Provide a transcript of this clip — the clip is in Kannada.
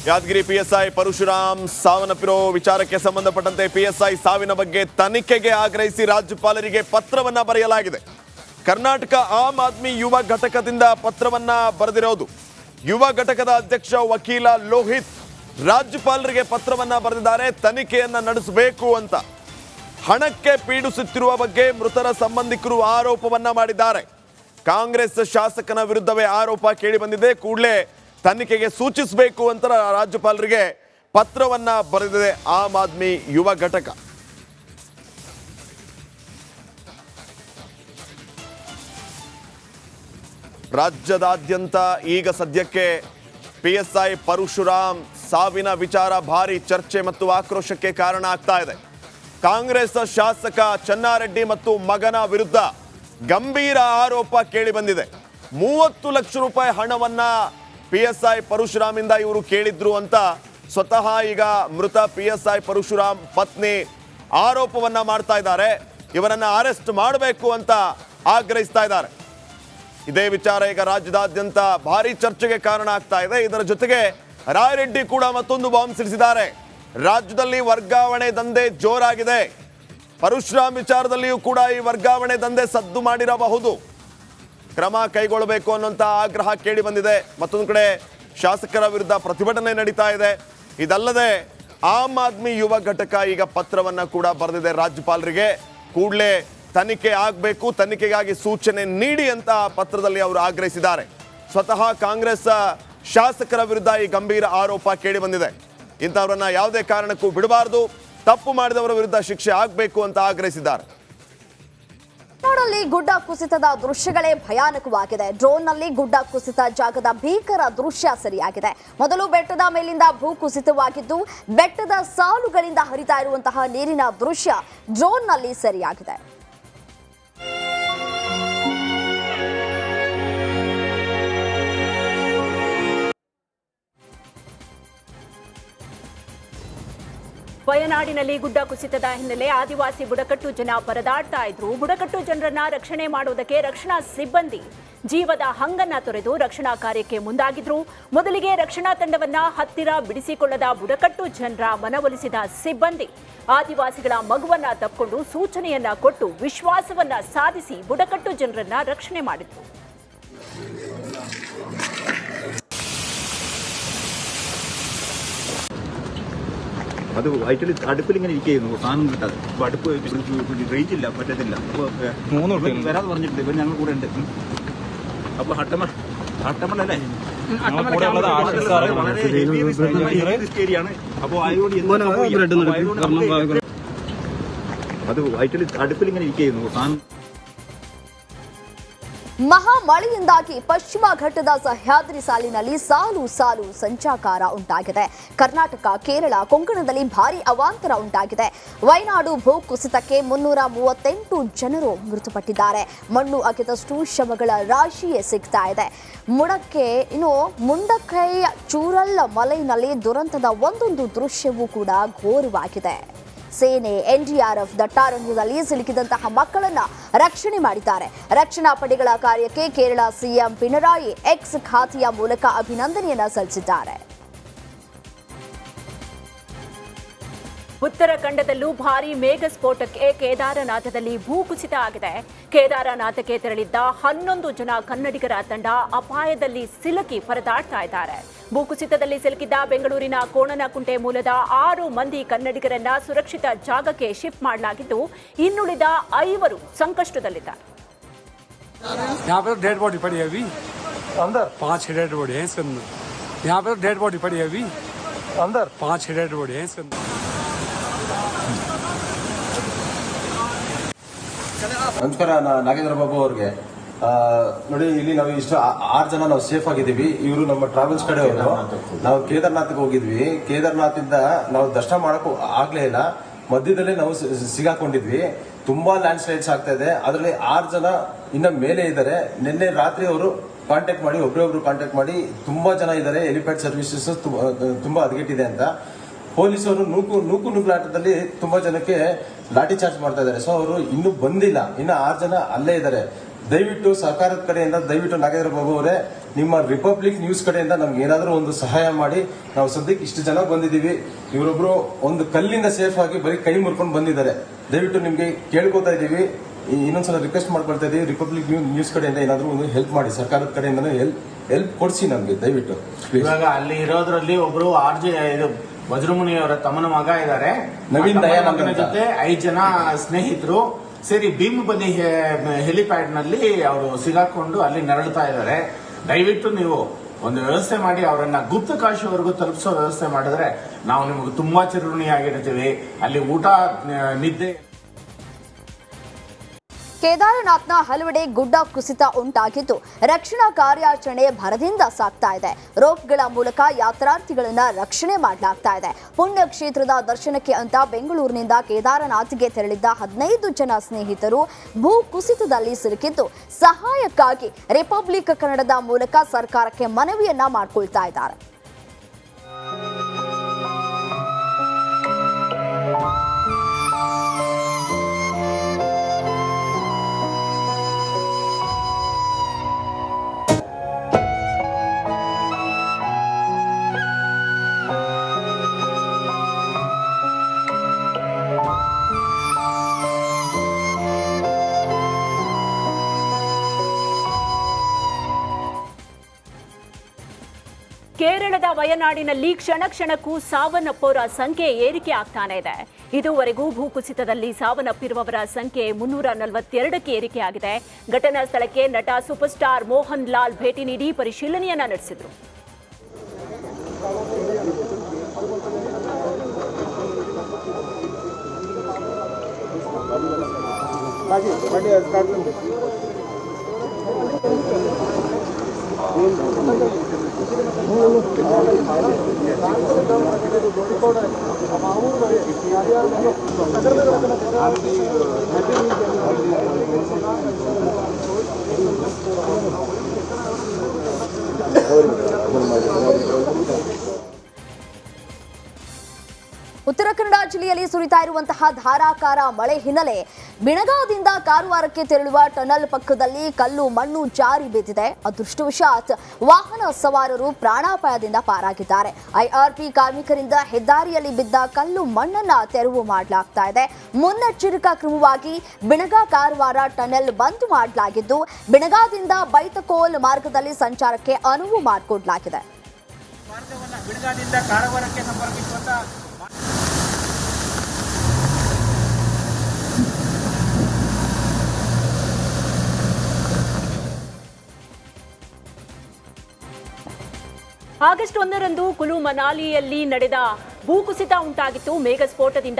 ಯಾದಗಿರಿ ಪಿಎಸ್ಐ ಪರಶುರಾಮ್ ಸಾವನ್ನಪ್ಪಿರೋ ವಿಚಾರಕ್ಕೆ ಸಂಬಂಧಪಟ್ಟಂತೆ ಪಿಎಸ್ಐ ಸಾವಿನ ಬಗ್ಗೆ ತನಿಖೆಗೆ ಆಗ್ರಹಿಸಿ ರಾಜ್ಯಪಾಲರಿಗೆ ಪತ್ರವನ್ನ ಬರೆಯಲಾಗಿದೆ. ಕರ್ನಾಟಕ ಆಮ್ ಆದ್ಮಿ ಯುವ ಘಟಕದಿಂದ ಪತ್ರವನ್ನ ಬರೆದಿರೋದು. ಯುವ ಘಟಕದ ಅಧ್ಯಕ್ಷ ವಕೀಲ ಲೋಹಿತ್ ರಾಜ್ಯಪಾಲರಿಗೆ ಪತ್ರವನ್ನ ಬರೆದಿದ್ದಾರೆ. ತನಿಖೆಯನ್ನ ನಡೆಸಬೇಕು ಅಂತ. ಹಣಕ್ಕೆ ಪೀಡಿಸುತ್ತಿರುವ ಬಗ್ಗೆ ಮೃತರ ಸಂಬಂಧಿಕರು ಆರೋಪವನ್ನ ಮಾಡಿದ್ದಾರೆ. ಕಾಂಗ್ರೆಸ್ ಶಾಸಕನ ವಿರುದ್ಧವೇ ಆರೋಪ ಕೇಳಿ ಬಂದಿದೆ. ಕೂಡಲೇ ತನಿಖೆಗೆ ಸೂಚಿಸಬೇಕು ಅಂತ ರಾಜ್ಯಪಾಲರಿಗೆ ಪತ್ರವನ್ನ ಬರೆದಿದೆ ಆಮ್ ಆದ್ಮಿ ಯುವ ಘಟಕ. ರಾಜ್ಯದಾದ್ಯಂತ ಈಗ ಸದ್ಯಕ್ಕೆ ಪಿಎಸ್ಐ ಪರಶುರಾಮ್ ಸಾವಿನ ವಿಚಾರ ಭಾರಿ ಚರ್ಚೆ ಮತ್ತು ಆಕ್ರೋಶಕ್ಕೆ ಕಾರಣ ಆಗ್ತಾ ಇದೆ. ಕಾಂಗ್ರೆಸ್ ಶಾಸಕ ಚೆನ್ನಾರೆಡ್ಡಿ ಮತ್ತು ಮಗನ ವಿರುದ್ಧ ಗಂಭೀರ ಆರೋಪ ಕೇಳಿ ಬಂದಿದೆ. 30 ಲಕ್ಷ ರೂಪಾಯಿ ಹಣವನ್ನ ಪಿಎಸ್ಐ ಪರಶುರಾಮ್ ಇಂದ ಇವರು ಕೇಳಿದ್ರು ಅಂತ ಸ್ವತಃ ಈಗ ಮೃತ ಪಿಎಸ್ಐ ಪರಶುರಾಮ್ ಪತ್ನಿ ಆರೋಪವನ್ನ ಮಾಡ್ತಾ ಇದ್ದಾರೆ. ಇವರನ್ನ ಅರೆಸ್ಟ್ ಮಾಡಬೇಕು ಅಂತ ಆಗ್ರಹಿಸ್ತಾ ಇದ್ದಾರೆ. ಇದೇ ವಿಚಾರ ಈಗ ರಾಜ್ಯದಾದ್ಯಂತ ಭಾರಿ ಚರ್ಚೆಗೆ ಕಾರಣ ಆಗ್ತಾ ಇದೆ. ಇದರ ಜೊತೆಗೆ ರಾಯರೆಡ್ಡಿ ಕೂಡ ಮತ್ತೊಂದು ಬಾಂಬ್ ಸಿಡಿಸಿದ್ದಾರೆ. ರಾಜ್ಯದಲ್ಲಿ ವರ್ಗಾವಣೆ ದಂಧೆ ಜೋರಾಗಿದೆ. ಪರಶುರಾಮ್ ವಿಚಾರದಲ್ಲಿಯೂ ಕೂಡ ಈ ವರ್ಗಾವಣೆ ದಂಧೆ ಸದ್ದು ಮಾಡಿರಬಹುದು. ಕ್ರಮ ಕೈಗೊಳ್ಳಬೇಕು ಅನ್ನುವಂಥ ಆಗ್ರಹ ಕೇಳಿ ಬಂದಿದೆ. ಮತ್ತೊಂದು ಕಡೆ ಶಾಸಕರ ವಿರುದ್ಧ ಪ್ರತಿಭಟನೆ ನಡೀತಾ ಇದೆ. ಇದಲ್ಲದೆ ಆಮ್ ಆದ್ಮಿ ಯುವ ಘಟಕ ಈಗ ಪತ್ರವನ್ನ ಕೂಡ ಬರೆದಿದೆ ರಾಜ್ಯಪಾಲರಿಗೆ. ಕೂಡಲೇ ತನಿಖೆ ಆಗಬೇಕು, ತನಿಖೆಗಾಗಿ ಸೂಚನೆ ನೀಡಿ ಅಂತ ಪತ್ರದಲ್ಲಿ ಅವರು ಆಗ್ರಹಿಸಿದ್ದಾರೆ. ಸ್ವತಃ ಕಾಂಗ್ರೆಸ್ ಶಾಸಕರ ವಿರುದ್ಧ ಈ ಗಂಭೀರ ಆರೋಪ ಕೇಳಿ ಬಂದಿದೆ. ಇಂಥವರನ್ನ ಯಾವುದೇ ಕಾರಣಕ್ಕೂ ಬಿಡಬಾರದು, ತಪ್ಪು ಮಾಡಿದವರ ವಿರುದ್ಧ ಶಿಕ್ಷೆ ಆಗಬೇಕು ಅಂತ ಆಗ್ರಹಿಸಿದ್ದಾರೆ. ನಲ್ಲಿ ಗುಡ್ಡ ಕುಸಿತದ ದೃಶ್ಯಗಳೇ ಭಯಾನಕವಾಗಿದೆ. ಡ್ರೋನ್ನಲ್ಲಿ ಗುಡ್ಡ ಕುಸಿತ ಜಾಗದ ಭೀಕರ ದೃಶ್ಯ ಸರಿಯಾಗಿದೆ. ಮೊದಲು ಬೆಟ್ಟದ ಮೇಲಿಂದ ಭೂ ಕುಸಿತವಾಗಿದ್ದು ಬೆಟ್ಟದ ಸಾಲುಗಳಿಂದ ಹರಿತಾ ಇರುವಂತಹ ನೀರಿನ ದೃಶ್ಯ ಡ್ರೋನ್ನಲ್ಲಿ ಸರಿಯಾಗಿದೆ. ವಯನಾಡಿನಲ್ಲಿ ಗುಡ್ಡ ಕುಸಿತದ ಹಿನ್ನೆಲೆ ಆದಿವಾಸಿ ಬುಡಕಟ್ಟು ಜನ ಪರದಾಡ್ತಾ ಇದ್ರು. ಬುಡಕಟ್ಟು ಜನರನ್ನ ರಕ್ಷಣೆ ಮಾಡುವುದಕ್ಕೆ ರಕ್ಷಣಾ ಸಿಬ್ಬಂದಿ ಜೀವದ ಹಂಗನ್ನ ತೊರೆದು ರಕ್ಷಣಾ ಕಾರ್ಯಕ್ಕೆ ಮುಂದಾಗಿದ್ರು. ಮೊದಲಿಗೆ ರಕ್ಷಣಾ ತಂಡವನ್ನ ಹತ್ತಿರ ಬಿಡಿಸಿಕೊಳ್ಳದ ಬುಡಕಟ್ಟು ಜನರ ಮನವೊಲಿಸಿದ ಸಿಬ್ಬಂದಿ ಆದಿವಾಸಿಗಳ ಮಗುವನ್ನ ತಪ್ಪಿಕೊಂಡು ಸೂಚನೆಯನ್ನ ಕೊಟ್ಟು ವಿಶ್ವಾಸವನ್ನ ಸಾಧಿಸಿ ಬುಡಕಟ್ಟು ಜನರನ್ನ ರಕ್ಷಣೆ ಮಾಡಿದ್ರು. അത് വയറ്റിൽ അടുപ്പിലിങ്ങനെ ഇരിക്കുന്നു. സാധനം കിട്ടാതെ അടുപ്പ് റേഞ്ച് ഇല്ല, പറ്റത്തില്ല. വരാതെ പറഞ്ഞിട്ടുണ്ട്. ഇവർ ഞങ്ങൾ കൂടെ ഉണ്ട്. അപ്പൊ ഹട്ടമല്ലല്ലേ വളരെ സ്റ്റേരിയാണ്. അപ്പോൾ അത് വയറ്റിൽ അടുപ്പിലിങ്ങനെ ഇരിക്കുന്നു. സാധനം ಮಹಾ ಮಳೆಯಿಂದಾಗಿ ಪಶ್ಚಿಮ ಘಟ್ಟದ ಸಹ್ಯಾದ್ರಿ ಸಾಲಿನಲ್ಲಿ ಸಾಲು ಸಾಲು ಸಂಚಾಕಾರ ಉಂಟಾಗಿದೆ. ಕರ್ನಾಟಕ, ಕೇರಳ, ಕೊಂಕಣದಲ್ಲಿ ಭಾರಿ ಅವಾಂತರ ಉಂಟಾಗಿದೆ. ವಯನಾಡು ಭೂ ಕುಸಿತಕ್ಕೆ 338 ಜನರು ಮೃತಪಟ್ಟಿದ್ದಾರೆ. ಮಣ್ಣು ಅಗೆದಷ್ಟು ಶವಗಳ ರಾಶಿಯೇ ಸಿಗ್ತಾ ಇದೆ. ಮುಂಡಕೈ ಚೂರಲ್ ಮಲೆಯಲ್ಲಿ ದುರಂತದ ಒಂದೊಂದು ದೃಶ್ಯವೂ ಕೂಡ ಘೋರವಾಗಿದೆ. ಸೇನೆ, ಎನ್ಡಿಆರ್ಎಫ್ ದಟ್ಟಾರಣ್ಯದಲ್ಲಿ ಸಿಲುಕಿದಂತಹ ಮಕ್ಕಳನ್ನ ರಕ್ಷಣೆ ಮಾಡಿದ್ದಾರೆ. ರಕ್ಷಣಾ ಪಡೆಗಳ ಕಾರ್ಯಕ್ಕೆ ಕೇರಳ ಸಿಎಂ ಪಿಣರಾಯಿ ಎಕ್ಸ್ ಖಾತೆಯ ಮೂಲಕ ಅಭಿನಂದನೆಯನ್ನ ಸಲ್ಲಿಸಿದ್ದಾರೆ. ಉತ್ತರಾಖಂಡದಲ್ಲೂ ಭಾರೀ ಮೇಘ ಸ್ಫೋಟಕ್ಕೆ ಕೇದಾರನಾಥದಲ್ಲಿ ಭೂಕುಸಿತ ಆಗಿದೆ. ಕೇದಾರನಾಥಕ್ಕೆ ತೆರಳಿದ್ದ 11 ಜನ ಕನ್ನಡಿಗರ ತಂಡ ಅಪಾಯದಲ್ಲಿ ಸಿಲುಕಿ ಪರದಾಡ್ತಾ ಇದ್ದಾರೆ. ಭೂಕುಸಿತದಲ್ಲಿ ಸಿಲುಕಿದ್ದ ಬೆಂಗಳೂರಿನ ಕೋಣನಕುಂಟೆ ಮೂಲದ 6 ಮಂದಿ ಕನ್ನಡಿಗರನ್ನ ಸುರಕ್ಷಿತ ಜಾಗಕ್ಕೆ ಶಿಫ್ಟ್ ಮಾಡಲಾಗಿದ್ದು ಇನ್ನುಳಿದ 5 ಸಂಕಷ್ಟದಲ್ಲಿದ್ದಾರೆ. यहाँ पे डेड बॉडी पड़ी है अभी अंदर, 5 डेड बॉडी है इसके अंदर. यहाँ पे डेड बॉडी पड़ी है अभी अंदर, 5 डेड बॉडी है इसके अंदर. ನಮಸ್ಕಾರ. ನಾಗೇಂದ್ರ ಬಾಬು ಅವ್ರಿಗೆ ನೋಡಿ, ಇಲ್ಲಿ ನಾವು ಇಷ್ಟು 6 ಜನ ನಾವು ಸೇಫ್ ಆಗಿದ್ದೀವಿ. ಇವರು ನಮ್ಮ ಟ್ರಾವೆಲ್ಸ್ ಕಡೆಯವರು. ನಾವು ಕೇದಾರ್ನಾಥ್ಗೆ ಹೋಗಿದ್ವಿ. ಕೇದಾರ್ನಾಥಿಂದ ನಾವು ದರ್ಶನ ಮಾಡಕ್ ಆಗ್ಲೇ ಇಲ್ಲ. ಮಧ್ಯದಲ್ಲೇ ನಾವು ಸಿಗಾಕೊಂಡಿದ್ವಿ. ತುಂಬಾ ಲ್ಯಾಂಡ್ ಸ್ಲೈಡ್ಸ್ ಆಗ್ತಾ ಇದೆ. ಅದರಲ್ಲಿ 6 ಜನ ಇನ್ನ ಮೇಲೆ ಇದ್ದಾರೆ. ನಿನ್ನೆ ರಾತ್ರಿ ಅವರು ಕಾಂಟ್ಯಾಕ್ಟ್ ಮಾಡಿ ಒಬ್ರೊಬ್ರು ಕಾಂಟ್ಯಾಕ್ಟ್ ಮಾಡಿ ತುಂಬಾ ಜನ ಇದ್ದಾರೆ. ಹೆಲಿಪ್ಯಾಡ್ ಸರ್ವಿಸಸ್ ತುಂಬಾ ಹದಗೆಟ್ಟಿದೆ ಅಂತ ಪೊಲೀಸರು ನೂಕುನುಗ್ಲಾಟದಲ್ಲಿ ತುಂಬಾ ಜನಕ್ಕೆ ಲಾಠಿ ಚಾರ್ಜ್ ಮಾಡ್ತಾ ಇದ್ದಾರೆ. ಸೊ ಅವರು ಇನ್ನೂ ಬಂದಿಲ್ಲ. ಇನ್ನು 6 ಜನ ಅಲ್ಲೇ ಇದ್ದಾರೆ. ದಯವಿಟ್ಟು ಸರ್ಕಾರದ ಕಡೆಯಿಂದ ದಯವಿಟ್ಟು ನಾಗೇಂದ್ರ ಬಾಬು ಅವರೇ ನಿಮ್ಮ ರಿಪಬ್ಲಿಕ್ ನ್ಯೂಸ್ ಕಡೆಯಿಂದ ನಮ್ಗೆ ಏನಾದರೂ ಒಂದು ಸಹಾಯ ಮಾಡಿ. ನಾವು ಸದ್ಯಕ್ಕೆ ಇಷ್ಟು ಜನ ಬಂದಿದ್ದೀವಿ, ಇವರೊಬ್ರು ಒಂದು ಕಲ್ಲಿಂದ ಸೇಫ್ ಆಗಿ ಬರೀ ಕೈ ಮುರ್ಕೊಂಡು ಬಂದಿದ್ದಾರೆ. ದಯವಿಟ್ಟು ನಿಮ್ಗೆ ಕೇಳ್ಕೊತಾ ಇದೀವಿ, ಇನ್ನೊಂದ್ಸಲ ರಿಕ್ವೆಸ್ಟ್ ಮಾಡ್ಕೊಳ್ತಾ ಇದೀವಿ, ರಿಪಬ್ಲಿಕ್ ನ್ಯೂಸ್ ಕಡೆಯಿಂದ ಏನಾದರೂ ಒಂದು ಹೆಲ್ಪ್ ಮಾಡಿ, ಸರ್ಕಾರದ ಕಡೆಯಿಂದ ಹೆಲ್ಪ್ ಕೊಡಿಸಿ ನಮ್ಗೆ ದಯವಿಟ್ಟು. ಇವಾಗ ಅಲ್ಲಿ ಇರೋದ್ರಲ್ಲಿ ಒಬ್ರು ಇದು ವಜ್ರಮುನಿ ಅವರ ತಮ್ಮನ ಮಗ ಇದ್ದಾರೆ, ನವೀನ್ ದಯಾನಂದ ಜೊತೆ 5 ಜನ ಸ್ನೇಹಿತರು ಸೇರಿ ಭೀಮಬಲಿ ಹೆಲಿಪ್ಯಾಡ್ ನಲ್ಲಿ ಅವರು ಸಿಗಾಕೊಂಡು ಅಲ್ಲಿ ನರಳುತ್ತಾ ಇದ್ದಾರೆ. ದಯವಿಟ್ಟು ನೀವು ಒಂದು ವ್ಯವಸ್ಥೆ ಮಾಡಿ ಅವರನ್ನ ಗುಪ್ತಕಾಶಿವರೆಗೂ ತಲುಪಿಸೋ ವ್ಯವಸ್ಥೆ ಮಾಡಿದ್ರೆ ನಾವು ನಿಮಗೆ ತುಂಬಾ ಚಿರಋಣಿಯಾಗಿರ್ತೀವಿ. ಅಲ್ಲಿ ಊಟ ನಿದ್ದೆ. ಕೇದಾರನಾಥ್ನ ಹಲವೆಡೆ ಗುಡ್ಡ ಕುಸಿತ ಉಂಟಾಗಿದ್ದು ರಕ್ಷಣಾ ಕಾರ್ಯಾಚರಣೆ ಭರದಿಂದ ಸಾಗ್ತಾ ಇದೆ. ರೋಪ್ಗಳ ಮೂಲಕ ಯಾತ್ರಾರ್ಥಿಗಳನ್ನ ರಕ್ಷಣೆ ಮಾಡಲಾಗ್ತಾ ಇದೆ. ಪುಣ್ಯಕ್ಷೇತ್ರದ ದರ್ಶನಕ್ಕೆ ಅಂತ ಬೆಂಗಳೂರಿನಿಂದ ಕೇದಾರನಾಥ್ಗೆ ತೆರಳಿದ್ದ 15 ಜನ ಸ್ನೇಹಿತರು ಭೂ ಕುಸಿತದಲ್ಲಿ ಸಿಲುಕಿದ್ದು ಸಹಾಯಕ್ಕಾಗಿ ರಿಪಬ್ಲಿಕ್ ಕನ್ನಡದ ಮೂಲಕ ಸರ್ಕಾರಕ್ಕೆ ಮನವಿಯನ್ನ ಮಾಡಿಕೊಳ್ತಾ ಇದ್ದಾರೆ. ಕೇರಳದ ವಯನಾಡಿನಲ್ಲಿ ಕ್ಷಣ ಕ್ಷಣಕ್ಕೂ ಸಾವನ್ನಪ್ಪೋರ ಸಂಖ್ಯೆ ಏರಿಕೆ ಆಗ್ತಾನೆ ಇದೆ. ಇದುವರೆಗೂ ಭೂಕುಸಿತದಲ್ಲಿ ಸಾವನ್ನಪ್ಪಿರುವವರ ಸಂಖ್ಯೆ 342ಕ್ಕೆ ಏರಿಕೆಯಾಗಿದೆ. ಘಟನಾ ಸ್ಥಳಕ್ಕೆ ನಟ ಸೂಪರ್ ಸ್ಟಾರ್ ಮೋಹನ್ ಲಾಲ್ ಭೇಟಿ ನೀಡಿ ಪರಿಶೀಲನೆಯನ್ನ ನಡೆಸಿದರು. ಉತ್ತರ ಕನ್ನಡ ಜಿಲ್ಲೆಯಲ್ಲಿ ಸುರಿತಾ ಇರುವಂತಹ ಧಾರಾಕಾರ ಮಳೆ ಹಿನ್ನೆಲೆ ಬಿಣಗಾದಿಂದ ಕಾರವಾರಕ್ಕೆ ತೆರಳುವ ಟನಲ್ ಪಕ್ಕದಲ್ಲಿ ಕಲ್ಲು ಮಣ್ಣು ಜಾರಿ ಬಿದ್ದಿದೆ. ಅದೃಷ್ಟವಶಾತ್ ವಾಹನ ಸವಾರರು ಪ್ರಾಣಾಪಾಯದಿಂದ ಪಾರಾಗಿದ್ದಾರೆ. ಐಆರ್ಪಿ ಕಾರ್ಮಿಕರಿಂದ ಹೆದ್ದಾರಿಯಲ್ಲಿ ಬಿದ್ದ ಕಲ್ಲು ಮಣ್ಣನ್ನ ತೆರವು ಮಾಡಲಾಗ್ತಾ ಇದೆ. ಮುನ್ನೆಚ್ಚರಿಕಾ ಕ್ರಮವಾಗಿ ಬಿಣಗ ಕಾರವಾರ ಟನೆಲ್ ಬಂದ್ ಮಾಡಲಾಗಿದ್ದು ಬಿಣಗಾದಿಂದ ಬೈತಕೋಲ್ ಮಾರ್ಗದಲ್ಲಿ ಸಂಚಾರಕ್ಕೆ ಅನುವು ಮಾಡಿಕೊಡಲಾಗಿದೆ. ಬಿಣಗಾದಿಂದ ಕಾರವಾರಕ್ಕೆ ಸಂಪರ್ಕಿಸುವಂತ ಆಗಸ್ಟ್ 1ರಂದು ಕುಲು ಮನಾಲಿಯಲ್ಲಿ ನಡೆದ ಭೂಕುಸಿತ ಉಂಟಾಗಿತ್ತು. ಮೇಘಸ್ಫೋಟದಿಂದ